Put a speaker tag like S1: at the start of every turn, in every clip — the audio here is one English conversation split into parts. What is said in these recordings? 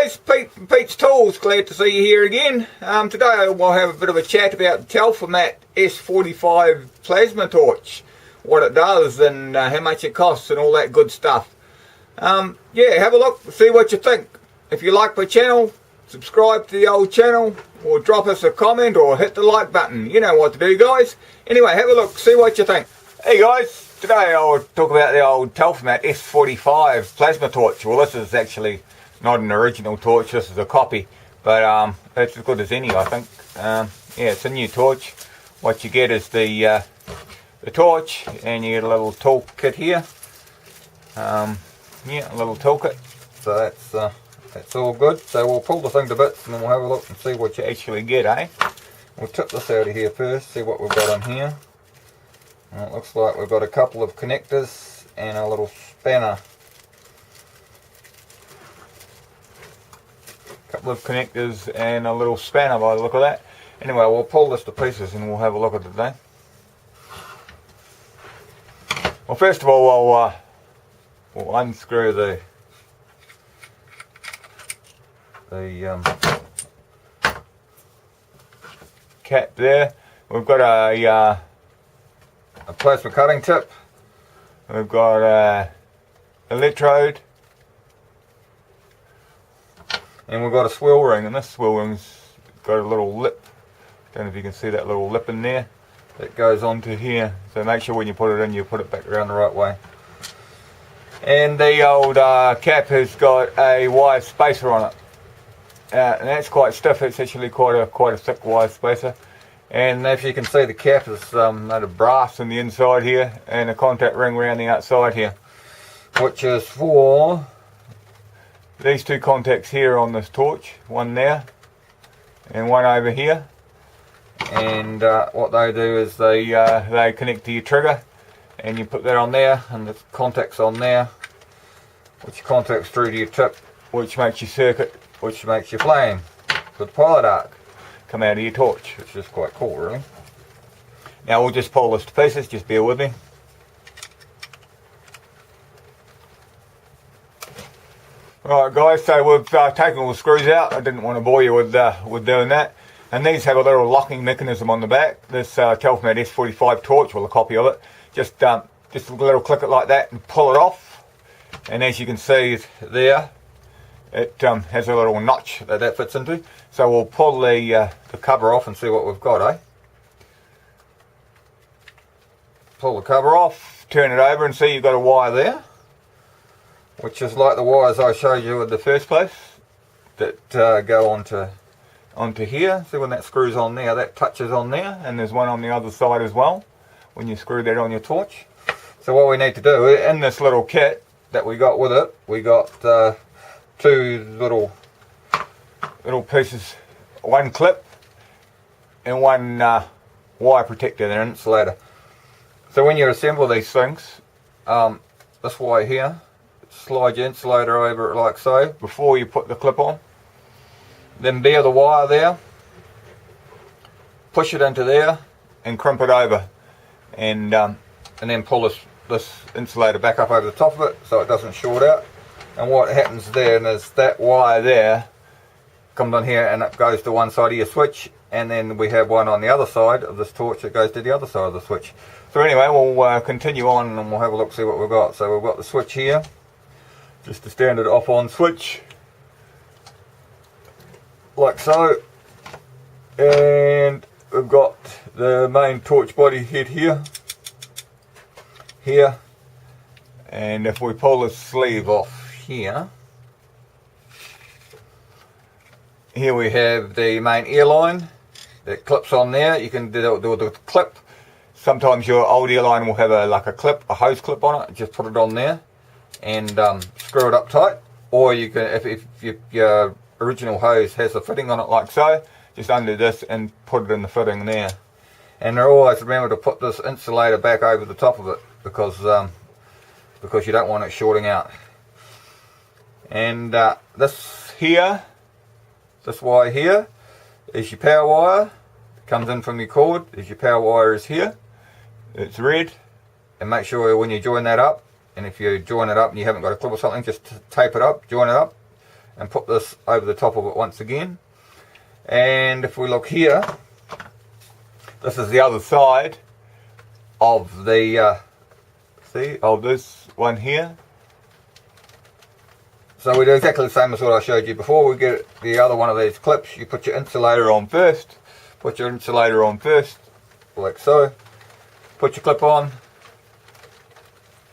S1: guys, Pete from Pete's Tools, glad to see you here again. Today we'll have a bit of a chat about the Trafimet S45 plasma torch, what it does and how much it costs and all that good stuff. Yeah, have a look, see what you think. If you like my channel, subscribe to the old channel or drop us a comment or hit the like button. You know what to do, guys. Anyway, have a look, see what you think. Hey guys, today I'll talk about the old Trafimet S45 plasma torch. Well, this is actually not an original torch, this is a copy, but it's as good as any, I think. Yeah, it's a new torch. What you get is the torch, and you get a little tool kit here. Yeah, a little tool kit. So that's all good. So we'll pull the thing to bits and then we'll have a look and see what you actually get, eh? We'll tip this out of here first, see what we've got in here. And it looks like we've got a couple of connectors and a little spanner. Couple of connectors and a little spanner by the look of that. Anyway, we'll pull this to pieces and we'll have a look at it today. Well, first of all, we'll unscrew the cap there. We've got a plasma cutting tip. We've got a electrode. And we've got a swirl ring, and this swirl ring's got a little lip. Don't know if you can see that little lip in there. That goes onto here. So make sure when you put it in, you put it back around the right way. And the old cap has got a wire spacer on it. And that's quite stiff. It's actually quite a thick wire spacer. And as you can see, the cap is made of brass on the inside here, and a contact ring around the outside here, which is for these two contacts here on this torch, one there and one over here. And what they do is they connect to your trigger, and you put that on there, and the contacts on there, which contacts through to your tip, which makes your circuit, which makes your flame with pilot arc come out of your torch, which is quite cool, really. Now we'll just pull this to pieces, just bear with me. Alright guys, so we've taken all the screws out. I didn't want to bore you with doing that. And these have a little locking mechanism on the back. This Trafimet S45 torch, well, a copy of it. Just a little click it like that and pull it off. And as you can see there, it has a little notch that fits into. So we'll pull the cover off and see what we've got, eh? Pull the cover off, turn it over and see you've got a wire there, which is like the wires I showed you in the first place, that go onto here. See when that screws on there, that touches on there, and there's one on the other side as well when you screw that on your torch. So what we need to do, in this little kit that we got with it, we got two little pieces, one clip and one wire protector and an insulator. So when you assemble these things, this wire here, slide your insulator over it like so before you put the clip on. Then bare the wire there, push it into there and crimp it over, and then pull this insulator back up over the top of it so it doesn't short out. And what happens then is that wire there comes on here and it goes to one side of your switch, and then we have one on the other side of this torch that goes to the other side of the switch. So anyway, we'll continue on and we'll have a look, see what we've got. So we've got the switch here, just a standard off-on switch, like so. And we've got the main torch body head here. And if we pull the sleeve off here we have the main air line that clips on there. You can do the clip. Sometimes your old air line will have a hose clip on it. Just put it on there and screw it up tight. Or you can, if your original hose has a fitting on it like so, just undo this and put it in the fitting there. And always remember to put this insulator back over the top of it, because you don't want it shorting out. And this wire here is your power wire. It comes in from your cord. Your power wire is here. It's red. And make sure when you join that up, and if you join it up and you haven't got a clip or something, just tape it up, join it up, and put this over the top of it once again. And if we look here, this is the other side of the of this one here. So we do exactly the same as what I showed you before. We get the other one of these clips. You put your insulator on first. Put your insulator on first, like so. Put your clip on.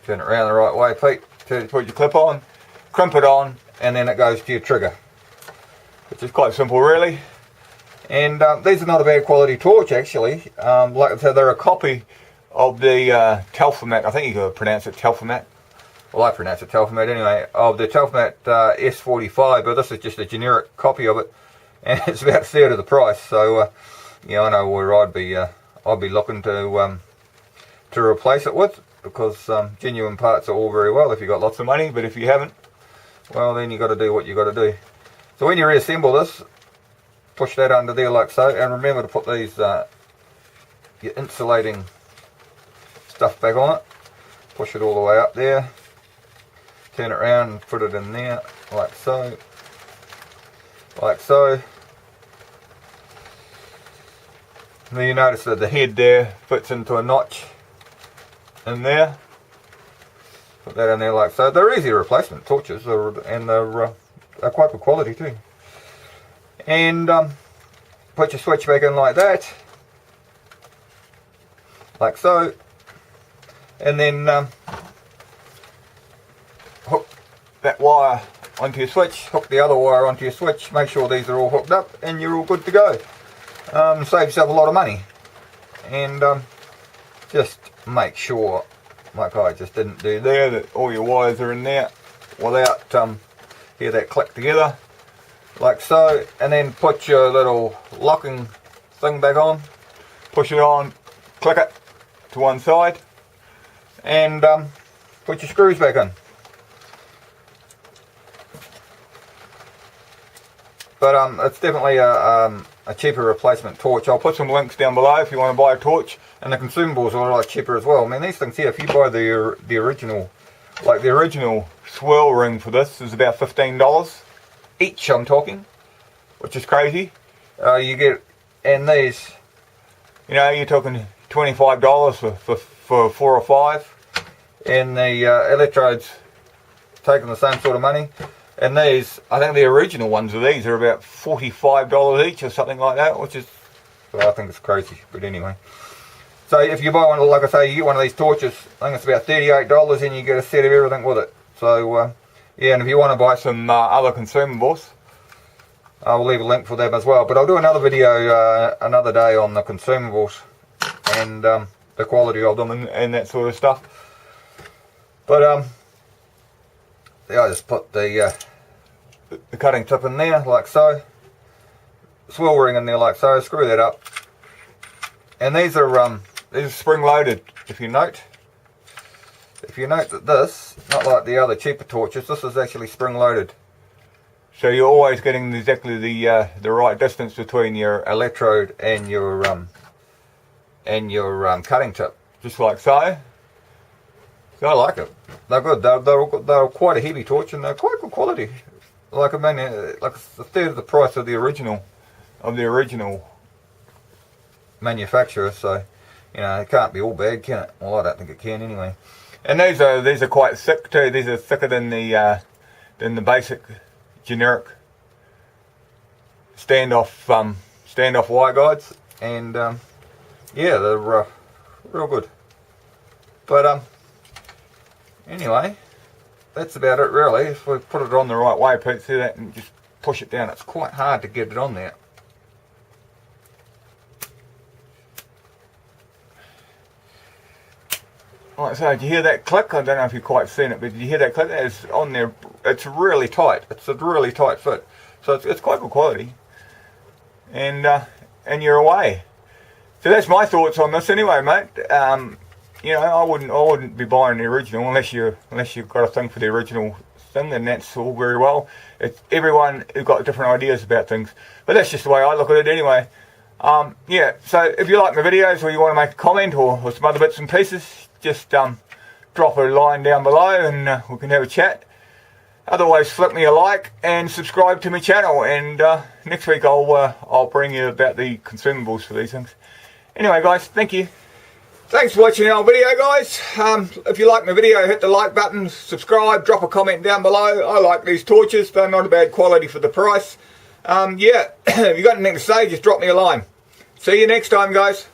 S1: Turn it around the right way, Pete. Put your clip on, crimp it on, and then it goes to your trigger. Which is quite simple, really. And these are not a bad quality torch, actually. Like I said, they're a copy of the Trafimet. I think you could pronounce it Trafimet. Well, I pronounce it Trafimet anyway, of the Trafimet S45, but this is just a generic copy of it, and it's about a third of the price. So, yeah, I know where I'd be looking to replace it with, because genuine parts are all very well if you've got lots of money, but if you haven't, well, then you got to do what you got to do. So when you reassemble this, push that under there like so, and remember to put these your insulating stuff back on it. Push it all the way up there. Turn it around and put it in there, like so. Like so. And then you notice that the head there fits into a notch in there. Put that in there like so. They're easy replacement torches, and they're quite good quality too. And put your switch back in like that. Like so. And then hook that wire onto your switch, hook the other wire onto your switch, make sure these are all hooked up, and you're all good to go. Save yourself a lot of money. And just make sure, like I just didn't do there, that all your wires are in there without hear that click together, like so. And then put your little locking thing back on, push it on, click it to one side, and put your screws back in. But it's definitely a cheaper replacement torch. I'll put some links down below if you want to buy a torch, and the consumables are a lot cheaper as well. I mean, these things here, if you buy the original, like the original swirl ring for this is about $15 each, I'm talking, which is crazy. You get, and these, you know, you're talking $25 for 4 or 5, and the electrodes taking the same sort of money. And these, I think the original ones of these are about $45 each or something like that, which is, well, I think it's crazy, but anyway. So if you buy one, like I say, you get one of these torches, I think it's about $38, and you get a set of everything with it. So, yeah, and if you want to buy some other consumables, I'll leave a link for them as well. But I'll do another video another day on the consumables and the quality of them and that sort of stuff. But, yeah, I just put the cutting tip in there like so, swirl ring in there like so, screw that up, and these are spring loaded. If you note that this, not like the other cheaper torches, this is actually spring loaded, so you're always getting exactly the right distance between your electrode and your cutting tip, just like so. So I like it. They're good. They're quite a heavy torch, and they're quite good quality. Like, I mean, like it's a third of the price of the original manufacturer. So, you know, it can't be all bad, can it? Well, I don't think it can anyway. And these are quite thick too. These are thicker than the basic generic standoff wire guides. And yeah, they're real good. But anyway, that's about it really. If we put it on the right way, Pete, see that, and just push it down. It's quite hard to get it on there. Like so, did you hear that click? I don't know if you've quite seen it, but did you hear that click? It's on there. It's really tight. It's a really tight fit. So it's quite good quality. And you're away. So that's my thoughts on this anyway, mate. You know, I wouldn't be buying the original unless you've got a thing for the original thing, and that's all very well. It's everyone who's got different ideas about things, but that's just the way I look at it anyway. Yeah, so if you like my videos or you want to make a comment or some other bits and pieces, just drop a line down below and we can have a chat. Otherwise, flip me a like and subscribe to my channel, and next week I'll bring you about the consumables for these things. Anyway guys, thank you. Thanks for watching our video guys. If you like my video, hit the like button, subscribe, drop a comment down below. I like these torches, they're not a bad quality for the price. Yeah, if you got anything to say, just drop me a line. See you next time guys.